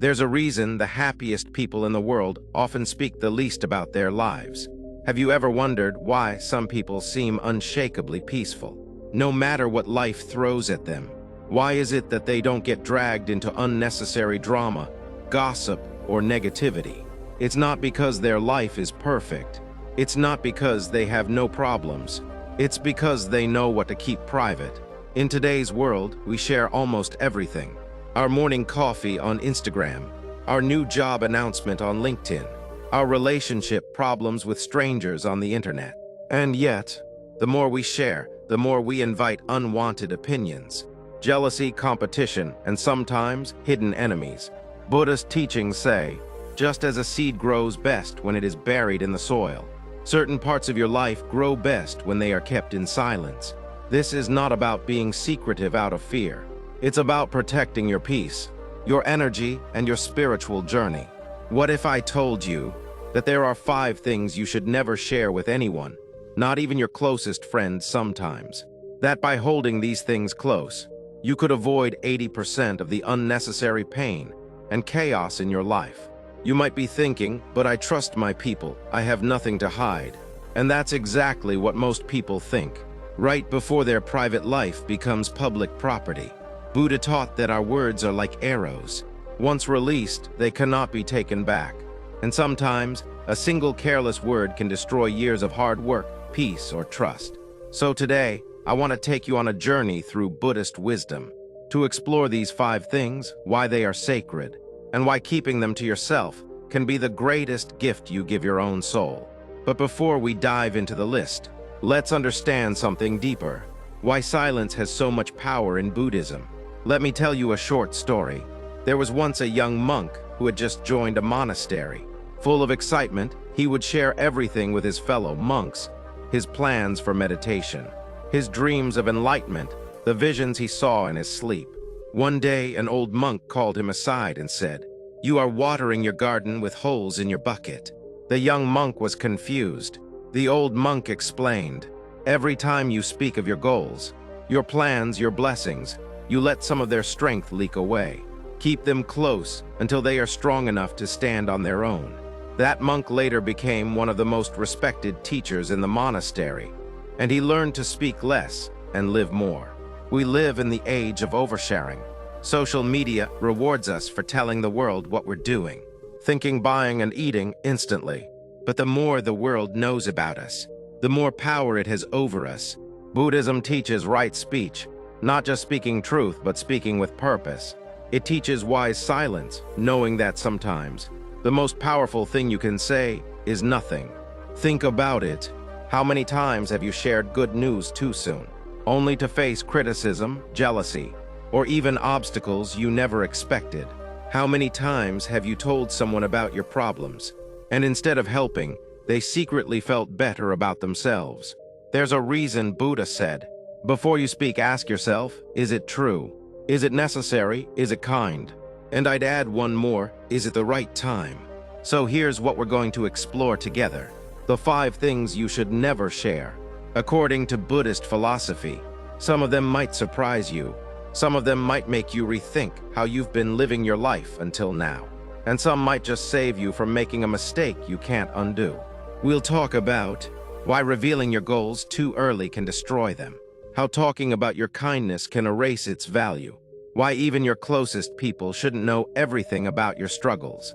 There's a reason the happiest people in the world often speak the least about their lives. Have you ever wondered why some people seem unshakably peaceful, no matter what life throws at them? Why is it that they don't get dragged into unnecessary drama, gossip, or negativity? It's not because their life is perfect. It's not because they have no problems. It's because they know what to keep private. In today's world, we share almost everything. Our morning coffee on Instagram, our new job announcement on LinkedIn, our relationship problems with strangers on the internet. And yet, the more we share, the more we invite unwanted opinions, jealousy, competition, and sometimes hidden enemies. Buddhist teachings say, just as a seed grows best when it is buried in the soil, certain parts of your life grow best when they are kept in silence. This is not about being secretive out of fear. It's about protecting your peace, your energy, and your spiritual journey. What if I told you that there are 5 things you should never share with anyone, not even your closest friends sometimes? That by holding these things close, you could avoid 80% of the unnecessary pain and chaos in your life. You might be thinking, but I trust my people, I have nothing to hide. And that's exactly what most people think, right before their private life becomes public property. Buddha taught that our words are like arrows. Once released, they cannot be taken back. And sometimes, a single careless word can destroy years of hard work, peace, or trust. So today, I want to take you on a journey through Buddhist wisdom, to explore these 5 things, why they are sacred, and why keeping them to yourself can be the greatest gift you give your own soul. But before we dive into the list, let's understand something deeper. Why silence has so much power in Buddhism. Let me tell you a short story. There was once a young monk who had just joined a monastery. Full of excitement, he would share everything with his fellow monks, his plans for meditation, his dreams of enlightenment, the visions he saw in his sleep. One day, an old monk called him aside and said, "You are watering your garden with holes in your bucket." The young monk was confused. The old monk explained, "Every time you speak of your goals, your plans, your blessings, you let some of their strength leak away. Keep them close until they are strong enough to stand on their own." That monk later became one of the most respected teachers in the monastery, and he learned to speak less and live more. We live in the age of oversharing. Social media rewards us for telling the world what we're doing, thinking, buying, and eating instantly. But the more the world knows about us, the more power it has over us. Buddhism teaches right speech, not just speaking truth, but speaking with purpose. It teaches wise silence, knowing that sometimes the most powerful thing you can say is nothing. Think about it. How many times have you shared good news too soon, only to face criticism, jealousy, or even obstacles you never expected? How many times have you told someone about your problems, and instead of helping, they secretly felt better about themselves? There's a reason Buddha said, before you speak, ask yourself, is it true? Is it necessary? Is it kind? And I'd add one more, is it the right time? So here's what we're going to explore together. The 5 things you should never share. According to Buddhist philosophy, some of them might surprise you. Some of them might make you rethink how you've been living your life until now. And some might just save you from making a mistake you can't undo. We'll talk about why revealing your goals too early can destroy them, how talking about your kindness can erase its value, why even your closest people shouldn't know everything about your struggles,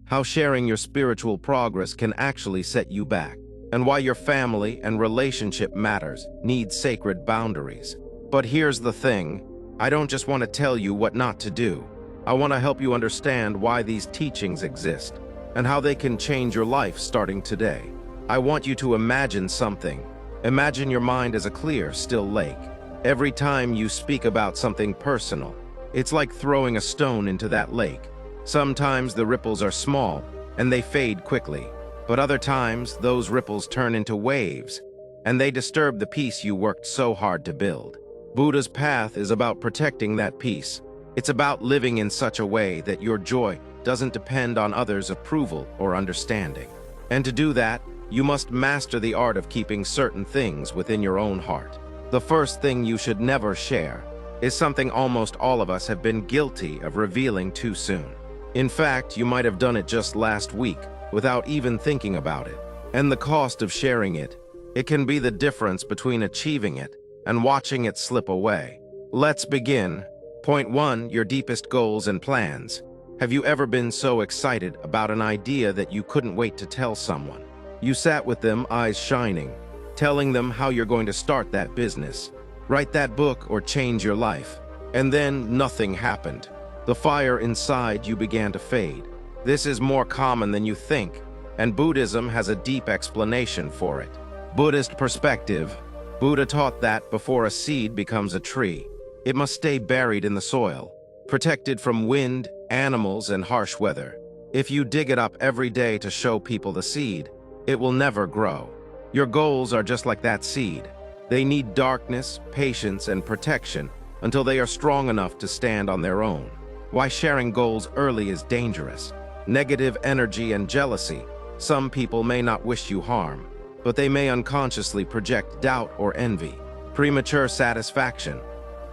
how sharing your spiritual progress can actually set you back, and why your family and relationship matters need sacred boundaries. But here's the thing, I don't just want to tell you what not to do. I want to help you understand why these teachings exist and how they can change your life starting today. I want you to imagine something. Imagine your mind as a clear, still lake. Every time you speak about something personal, it's like throwing a stone into that lake. Sometimes the ripples are small and they fade quickly, but other times those ripples turn into waves and they disturb the peace you worked so hard to build. Buddha's path is about protecting that peace. It's about living in such a way that your joy doesn't depend on others' approval or understanding. And to do that, you must master the art of keeping certain things within your own heart. The first thing you should never share is something almost all of us have been guilty of revealing too soon. In fact, you might have done it just last week without even thinking about it. And the cost of sharing it, it can be the difference between achieving it and watching it slip away. Let's begin. Point 1, your deepest goals and plans. Have you ever been so excited about an idea that you couldn't wait to tell someone? You sat with them, eyes shining, telling them how you're going to start that business, write that book, or change your life. And then nothing happened. The fire inside you began to fade. This is more common than you think, and Buddhism has a deep explanation for it. Buddhist perspective. Buddha taught that before a seed becomes a tree, it must stay buried in the soil, protected from wind, animals, and harsh weather. If you dig it up every day to show people the seed, it will never grow. Your goals are just like that seed. They need darkness, patience, and protection until they are strong enough to stand on their own. Why sharing goals early is dangerous. Negative energy and jealousy. Some people may not wish you harm, but they may unconsciously project doubt or envy. Premature satisfaction.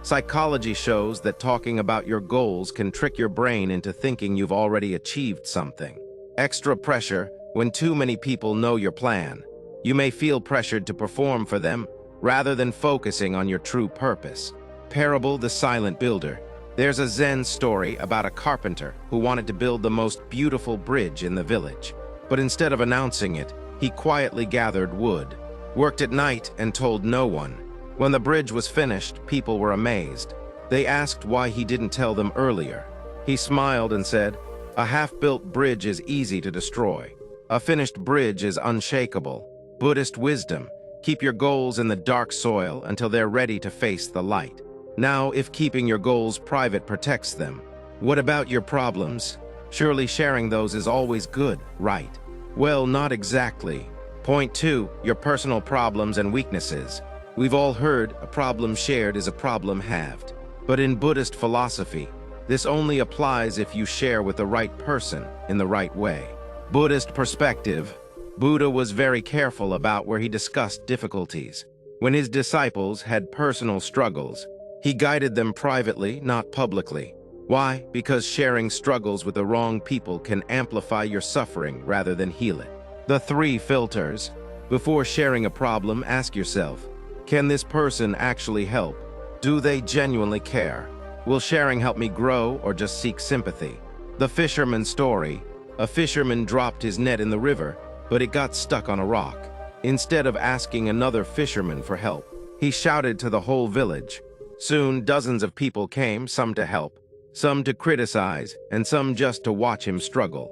Psychology shows that talking about your goals can trick your brain into thinking you've already achieved something. Extra pressure. When too many people know your plan, you may feel pressured to perform for them rather than focusing on your true purpose. Parable, the silent builder. There's a Zen story about a carpenter who wanted to build the most beautiful bridge in the village. But instead of announcing it, he quietly gathered wood, worked at night, and told no one. When the bridge was finished, people were amazed. They asked why he didn't tell them earlier. He smiled and said, "A half-built bridge is easy to destroy. A finished bridge is unshakable." Buddhist wisdom. Keep your goals in the dark soil until they're ready to face the light. Now, if keeping your goals private protects them, what about your problems? Surely sharing those is always good, right? Well, not exactly. Point 2, your personal problems and weaknesses. We've all heard a problem shared is a problem halved. But in Buddhist philosophy, this only applies if you share with the right person in the right way. Buddhist perspective. Buddha was very careful about where he discussed difficulties. When his disciples had personal struggles, he guided them privately, not publicly. Why? Because sharing struggles with the wrong people can amplify your suffering rather than heal it. The 3 filters. Before sharing a problem, ask yourself, can this person actually help? Do they genuinely care? Will sharing help me grow or just seek sympathy? The fisherman's story. A fisherman dropped his net in the river, but it got stuck on a rock. Instead of asking another fisherman for help, he shouted to the whole village. Soon, dozens of people came, some to help, some to criticize, and some just to watch him struggle.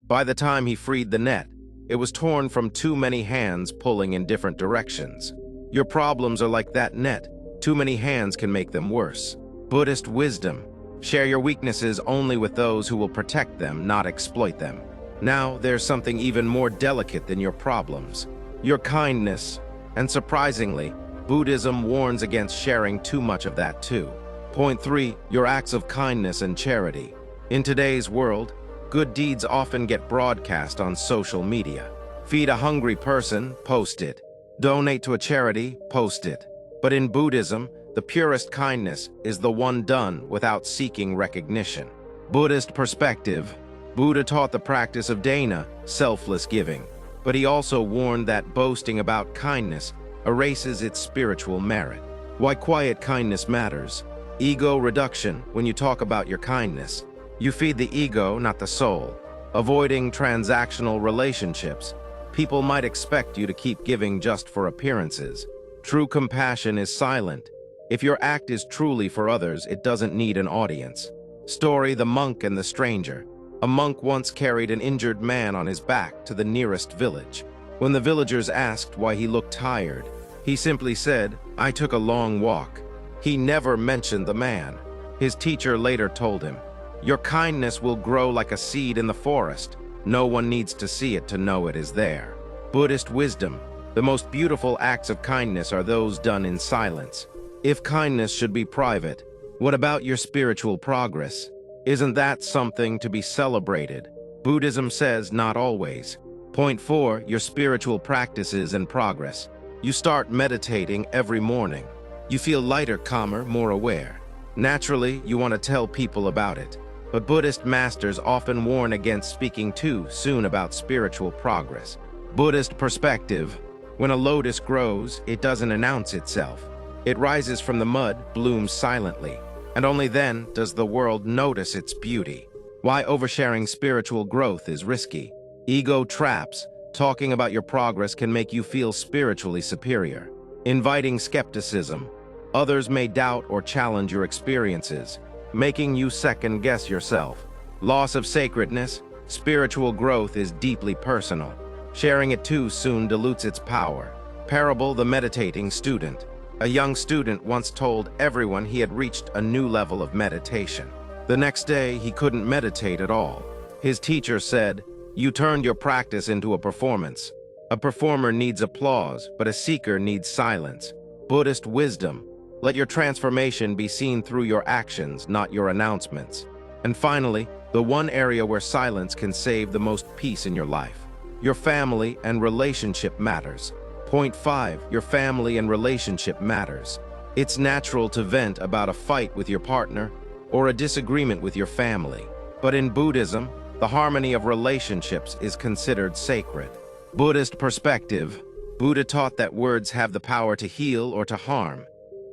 By the time he freed the net, it was torn from too many hands pulling in different directions. Your problems are like that net. Too many hands can make them worse. Buddhist wisdom. Share your weaknesses only with those who will protect them, not exploit them. Now, there's something even more delicate than your problems. Your kindness. And surprisingly, Buddhism warns against sharing too much of that too. Point 3, your acts of kindness and charity. In today's world, good deeds often get broadcast on social media. Feed a hungry person, post it. Donate to a charity, post it. But in Buddhism, the purest kindness is the one done without seeking recognition. Buddhist perspective. Buddha taught the practice of dana, selfless giving, but he also warned that boasting about kindness erases its spiritual merit. Why quiet kindness matters. Ego reduction. When you talk about your kindness, you feed the ego, not the soul. Avoiding transactional relationships. People might expect you to keep giving just for appearances. True compassion is silent. If your act is truly for others, it doesn't need an audience. Story, the monk and the stranger. A monk once carried an injured man on his back to the nearest village. When the villagers asked why he looked tired, he simply said, "I took a long walk." He never mentioned the man. His teacher later told him, "Your kindness will grow like a seed in the forest. No one needs to see it to know it is there." Buddhist wisdom. The most beautiful acts of kindness are those done in silence. If kindness should be private, what about your spiritual progress? Isn't that something to be celebrated? Buddhism says not always. Point 4, your spiritual practices and progress. You start meditating every morning. You feel lighter, calmer, more aware. Naturally, you want to tell people about it. But Buddhist masters often warn against speaking too soon about spiritual progress. Buddhist perspective: when a lotus grows, it doesn't announce itself. It rises from the mud, blooms silently, and only then does the world notice its beauty. Why oversharing spiritual growth is risky. Ego traps: talking about your progress can make you feel spiritually superior. Inviting skepticism: others may doubt or challenge your experiences, making you second-guess yourself. Loss of sacredness: spiritual growth is deeply personal. Sharing it too soon dilutes its power. Parable: the meditating student. A young student once told everyone he had reached a new level of meditation. The next day, he couldn't meditate at all. His teacher said, "You turned your practice into a performance. A performer needs applause, but a seeker needs silence." Buddhist wisdom: let your transformation be seen through your actions, not your announcements. And finally, the one area where silence can save the most peace in your life. Your family and relationship matters. Point 5. Your family and relationship matters. It's natural to vent about a fight with your partner or a disagreement with your family. But in Buddhism, the harmony of relationships is considered sacred. Buddhist perspective: Buddha taught that words have the power to heal or to harm,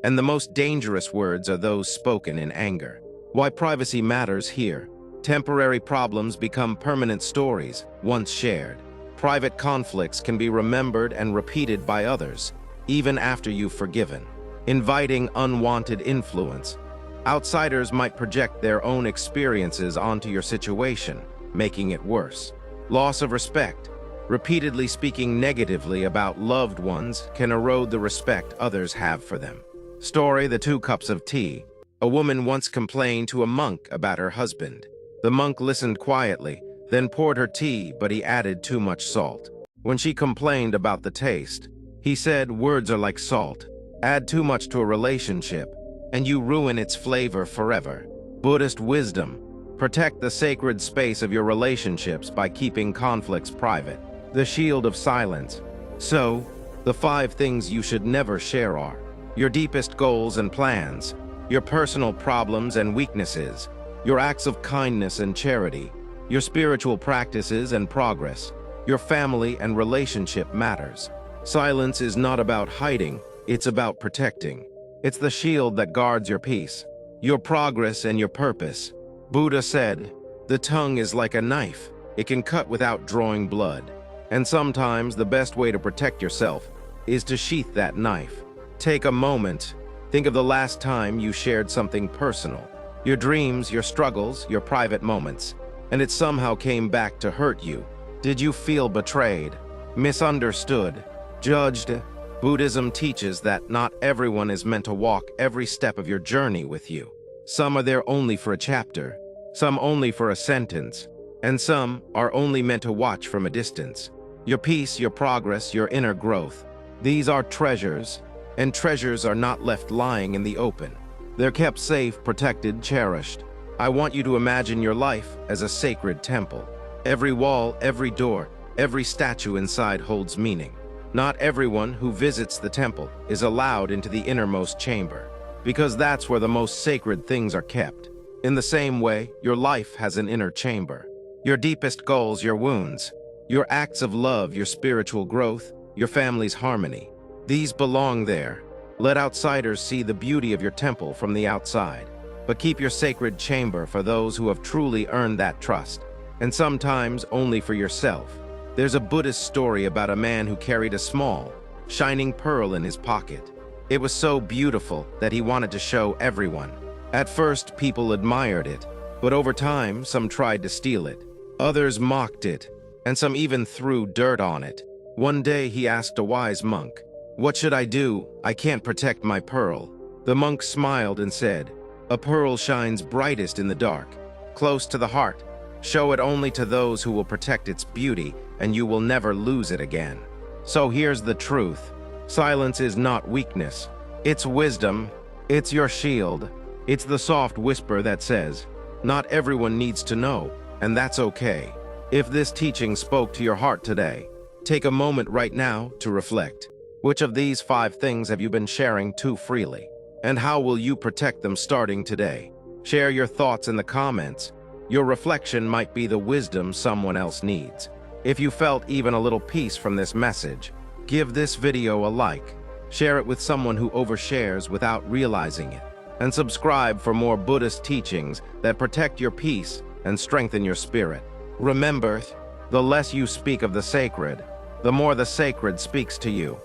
and the most dangerous words are those spoken in anger. Why privacy matters here. Temporary problems become permanent stories once shared. Private conflicts can be remembered and repeated by others, even after you've forgiven. Inviting unwanted influence: outsiders might project their own experiences onto your situation, making it worse. Loss of respect: repeatedly speaking negatively about loved ones can erode the respect others have for them. Story: the 2 cups of tea. A woman once complained to a monk about her husband. The monk listened quietly, then poured her tea, but he added too much salt. When she complained about the taste, he said, "Words are like salt. Add too much to a relationship, and you ruin its flavor forever." Buddhist wisdom: protect the sacred space of your relationships by keeping conflicts private. The shield of silence. So, the 5 things you should never share are: your deepest goals and plans, your personal problems and weaknesses, your acts of kindness and charity, your spiritual practices and progress, your family and relationship matters. Silence is not about hiding, it's about protecting. It's the shield that guards your peace, your progress and your purpose. Buddha said, "The tongue is like a knife. It can cut without drawing blood." And sometimes the best way to protect yourself is to sheath that knife. Take a moment. Think of the last time you shared something personal. Your dreams, your struggles, your private moments. And it somehow came back to hurt you. Did you feel betrayed, misunderstood, judged? Buddhism teaches that not everyone is meant to walk every step of your journey with you. Some are there only for a chapter, some only for a sentence, and some are only meant to watch from a distance. Your peace, your progress, your inner growth. These are treasures, and treasures are not left lying in the open. They're kept safe, protected, cherished. I want you to imagine your life as a sacred temple. Every wall, every door, every statue inside holds meaning. Not everyone who visits the temple is allowed into the innermost chamber, because that's where the most sacred things are kept. In the same way, your life has an inner chamber. Your deepest goals, your wounds, your acts of love, your spiritual growth, your family's harmony. These belong there. Let outsiders see the beauty of your temple from the outside. But keep your sacred chamber for those who have truly earned that trust, and sometimes only for yourself. There's a Buddhist story about a man who carried a small, shining pearl in his pocket. It was so beautiful that he wanted to show everyone. At first, people admired it, but over time, some tried to steal it. Others mocked it, and some even threw dirt on it. One day, he asked a wise monk, "What should I do? I can't protect my pearl." The monk smiled and said, "A pearl shines brightest in the dark, close to the heart. Show it only to those who will protect its beauty, and you will never lose it again." So here's the truth. Silence is not weakness. It's wisdom. It's your shield. It's the soft whisper that says, "Not everyone needs to know, and that's okay." If this teaching spoke to your heart today, take a moment right now to reflect. Which of these 5 things have you been sharing too freely? And how will you protect them starting today? Share your thoughts in the comments, Your reflection might be the wisdom someone else needs. If you felt even a little peace from this message, give this video a like, share it with someone who overshares without realizing it, and subscribe for more Buddhist teachings that protect your peace and strengthen your spirit. Remember, the less you speak of the sacred, the more the sacred speaks to you.